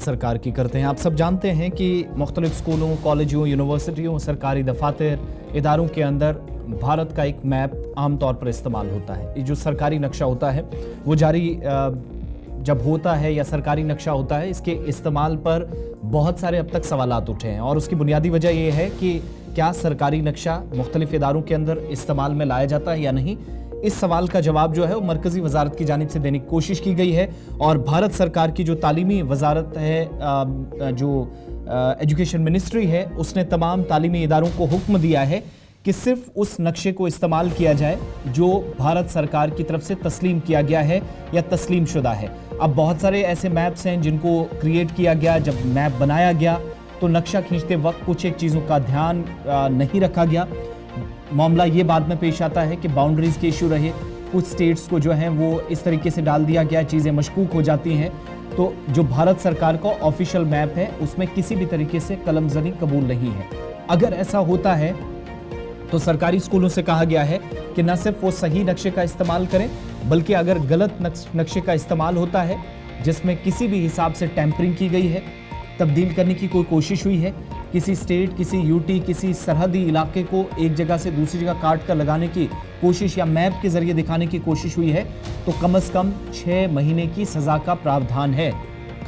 सरकार की करते हैं। आप सब जानते हैं कि मुख्तलिफ स्कूलों, कॉलेजों, यूनिवर्सिटियों, सरकारी दफातर, इदारों के अंदर भारत का एक मैप आम तौर पर इस्तेमाल होता है। ये जो सरकारी नक्शा होता है वो जारी जब होता है या सरकारी नक्शा होता है, इसके इस्तेमाल पर बहुत सारे अब तक सवालात उठे हैं और उसकी बुनियादी वजह ये है कि क्या सरकारी नक्शा मुख्तलिफ इदारों के अंदर इस्तेमाल में लाया जाता है या नहीं। इस सवाल का जवाब जो है वो मरकज़ी वजारत की जानिब से देने की कोशिश की गई है और भारत सरकार की जो तालीमी वजारत है, जो एजुकेशन मिनिस्ट्री है, उसने तमाम तालीमी इदारों को हुक्म दिया है कि सिर्फ उस नक्शे को इस्तेमाल किया जाए जो भारत सरकार की तरफ से तस्लीम किया गया है या तस्लीम शुदा है। अब बहुत सारे ऐसे मैप्स हैं जिनको क्रिएट किया गया, जब मैप बनाया गया तो नक्शा खींचते वक्त कुछ एक चीज़ों का ध्यान नहीं रखा गया। मामला ये बाद में पेश आता है कि बाउंड्रीज़ के इशू रहे, कुछ स्टेट्स को जो है वो इस तरीके से डाल दिया गया, चीज़ें मशकूक हो जाती हैं। तो जो भारत सरकार का ऑफिशियल मैप है उसमें किसी भी तरीके से कलमजनी कबूल नहीं है। अगर ऐसा होता है तो सरकारी स्कूलों से कहा गया है कि न सिर्फ वो सही नक्शे का इस्तेमाल करें, बल्कि अगर गलत नक्शे का इस्तेमाल होता है जिसमें किसी भी हिसाब से टैंपरिंग की गई है, तब्दील करने की कोई कोशिश हुई है, किसी स्टेट, किसी यूटी, किसी सरहदी इलाके को एक जगह से दूसरी जगह काट कर लगाने की कोशिश या मैप के जरिए दिखाने की कोशिश हुई है, तो कम से कम 6 महीने की सज़ा का प्रावधान है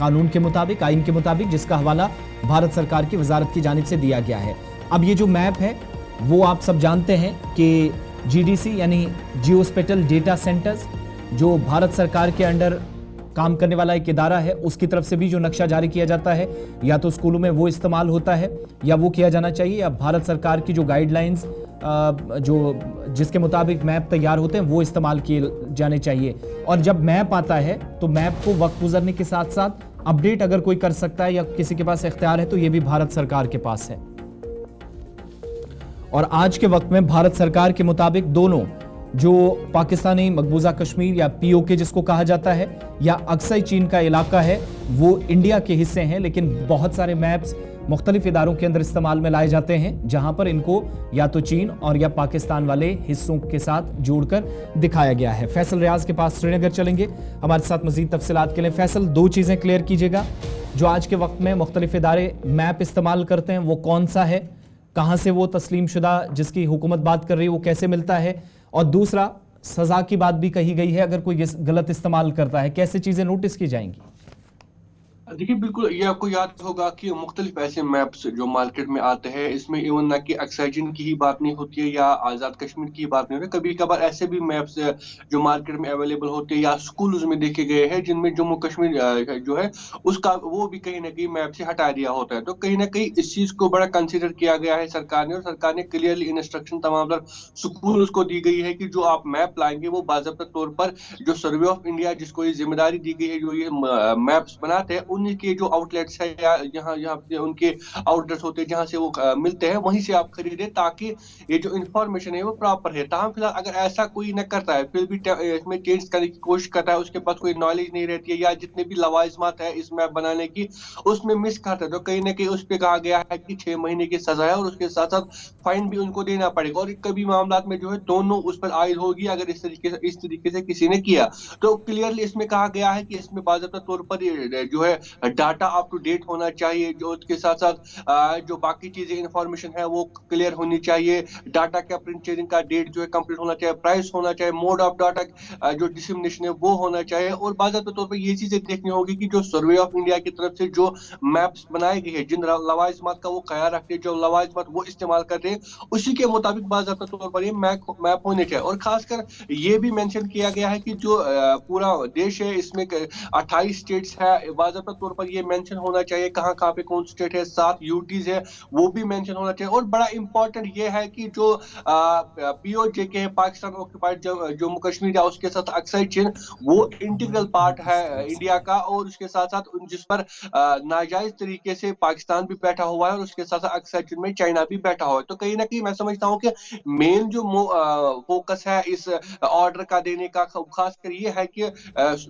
कानून के मुताबिक, आइन के मुताबिक, जिसका हवाला भारत सरकार की वजारत की जानिब से दिया गया है। अब ये जो मैप है वो आप सब जानते हैं कि जीडीसी यानी जियोस्पेटल डेटा सेंटर्स, जो भारत सरकार के अंडर काम करने वाला एक इदारा है, उसकी तरफ से भी जो नक्शा जारी किया जाता है या तो स्कूलों में वो इस्तेमाल होता है या वो किया जाना चाहिए, या भारत सरकार की जो गाइडलाइंस जो जिसके मुताबिक मैप तैयार होते हैं वो इस्तेमाल किए जाने चाहिए। और जब मैप आता है तो मैप को वक्त गुजरने के साथ साथ अपडेट अगर कोई कर सकता है या किसी के पास इख्तियार है तो ये भी भारत सरकार के पास है। और आज के वक्त में भारत सरकार के मुताबिक दोनों, जो पाकिस्तानी मकबूजा कश्मीर या पीओके जिसको कहा जाता है, या अक्सई चीन का इलाका है, वो इंडिया के हिस्से हैं, लेकिन बहुत सारे मैप्स मुख्तलिफ इदारों के अंदर इस्तेमाल में लाए जाते हैं जहां पर इनको या तो चीन और या पाकिस्तान वाले हिस्सों के साथ जोड़कर दिखाया गया है। फैसल रियाज के पास श्रीनगर चलेंगे हमारे साथ मजीद तफसीलात के लिए। फैसल, दो चीज़ें क्लियर कीजिएगा, जो आज के वक्त में मुख्तलिफ इदारे मैप इस्तेमाल करते हैं वो कौन सा है, कहाँ से वो तस्लीम शुदा जिसकी हुकूमत बात कर रही है वो कैसे मिलता है, और दूसरा सज़ा की बात भी कही गई है अगर कोई गलत इस्तेमाल करता है, कैसे चीज़ें नोटिस की जाएंगी? देखिए, बिल्कुल ये आपको याद होगा कि मुख्तलिफ ऐसे मैप्स जो मार्केट में आते हैं, इसमें इवन ना कि एक्साइजन की ही बात नहीं होती है या आज़ाद कश्मीर की बात नहीं होती है। कभी कभार ऐसे भी मैप्स जो मार्केट में अवेलेबल होते हैं या स्कूल्स में देखे गए हैं जिनमें जम्मू कश्मीर जो है उसका वो भी कहीं ना कहीं मैप से हटा दिया होता है। तो कहीं ना कहीं इस चीज को बड़ा कंसिडर किया गया है सरकार ने, और सरकार ने क्लियरली इंस्ट्रक्शन तमाम स्कूल्स को दी गई है कि जो आप मैप लाएंगे वो बाज़ाब्ता तौर पर जो सर्वे ऑफ इंडिया जिसको ये जिम्मेदारी दी गई है, जो ये मैप्स बनाते हैं, उनके जो आउटलेट्स है या यहाँ यहाँ पे उनके आउटलेट्स होते हैं जहाँ से वो मिलते हैं, वहीं से आप खरीदें ताकि ये जो इन्फॉर्मेशन है वो प्रॉपर है। ताहम फिलहाल अगर ऐसा कोई न करता है, फिर भी इसमें चेंज करने की कोशिश करता है, उसके पास कोई नॉलेज नहीं रहती है या जितने भी लवाजमात है इस मैप बनाने की उसमें मिस करता है, तो कहीं ना कहीं उस पर कहा गया है कि 6 महीने की सजा है और उसके साथ साथ फाइन भी उनको देना पड़ेगा। और कभी मामला में जो है दोनों उस पर आयद होगी अगर इस तरीके से किसी ने किया तो क्लियरली इसमें कहा गया है कि इसमें बाज़ाब्ता तौर पर जो है डाटा अप टू डेट होना चाहिए, जो उसके साथ साथ जो बाकी चीजें इंफॉर्मेशन है वो क्लियर होनी चाहिए, डाटा का प्रिंटिंग का डेट जो है कंप्लीट होना चाहिए, प्राइस होना चाहिए, मोड ऑफ डाटा जो डिसमिनेशन है वो होना चाहिए। और बाज़ाब्ता तौर पर ये चीजें देखनी होगी कि जो सर्वे ऑफ इंडिया की तरफ से जो मैप्स बनाए गए हैं, जिन लवाजमात का वो ख्याल रखते हैं, जो लवाजमात वो इस्तेमाल करते हैं, उसी के मुताबिक बाज़ाब्ता तौर पर ये मैप होने चाहिए। और खासकर ये भी मेंशन किया गया है कि जो पूरा देश है इसमें 28 स्टेट्स है, बाज़ाब्ता तौर पर ये मेंशन होना चाहिए कहाँ कहाँ पे कौन स्टेट है, 7 यूटीज है वो भी मेंशन होना चाहिए। और बड़ा इंपॉर्टेंट ये है कि जो पीओजेके है, पाकिस्तान ऑक्युपाइड जम्मू कश्मीर या उसके साथ अक्सई चीन, वो इंटीग्रल पार्ट है इंडिया का, और उसके साथ साथ जिस पर नाजायज तरीके से पाकिस्तान भी बैठा हुआ है और उसके साथ साथ अक्सई चीन में चाइना भी बैठा हुआ है। तो कहीं ना कहीं मैं समझता हूँ कि मेन जो फोकस है इस ऑर्डर का देने का खासकर ये है कि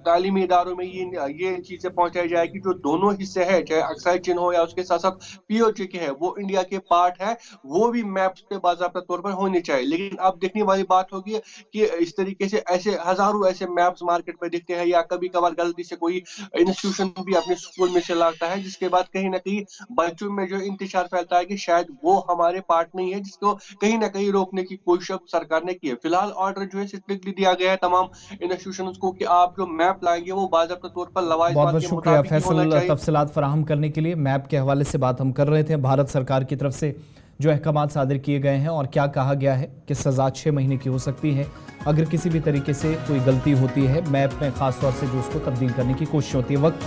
तालीमी इदारों में ये चीजें पहुंचाई जाए कि जो दोनों हिस्से हैं, चाहे अक्साई चिन्ह हो या उसके साथ साथ पीओके के है, वो इंडिया के पार्ट है, वो भी मैप्स पे बाकायदा तौर पर होने चाहिए। लेकिन अब देखने वाली बात होगी कि इस तरीके से ऐसे हजारों ऐसे मैप्स मार्केट में दिखते हैं, या कभी कभार गलती से कोई इंस्टीट्यूशन भी अपने स्कूल में से लाता है, जिसके बाद कहीं ना कहीं बच्चों में जो इंतजार फैलता है कि शायद वो हमारे पार्ट नहीं है, जिसको कहीं ना कहीं रोकने की कोशिश अब सरकार ने की है। फिलहाल ऑर्डर जो है स्ट्रिक्टली दिया गया है तमाम इंस्टीट्यूशंस को कि आप जो मैप लाएंगे वो बाकायदा तौर पर बहुत लवाइजबात बहुत के शुक्रिया मुताबिक ही होना फैसल, चाहिए। तफसीलात फराहम करने के लिए। मैप के हवाले से बात हम कर रहे थे, भारत सरकार की तरफ से जो अहकाम सादर किए गए हैं और क्या कहा गया है कि सज़ा 6 महीने की हो सकती है अगर किसी भी तरीके से कोई गलती होती है मैप में, ख़ास तौर से जो उसको तब्दील करने की कोशिश होती है। वक्त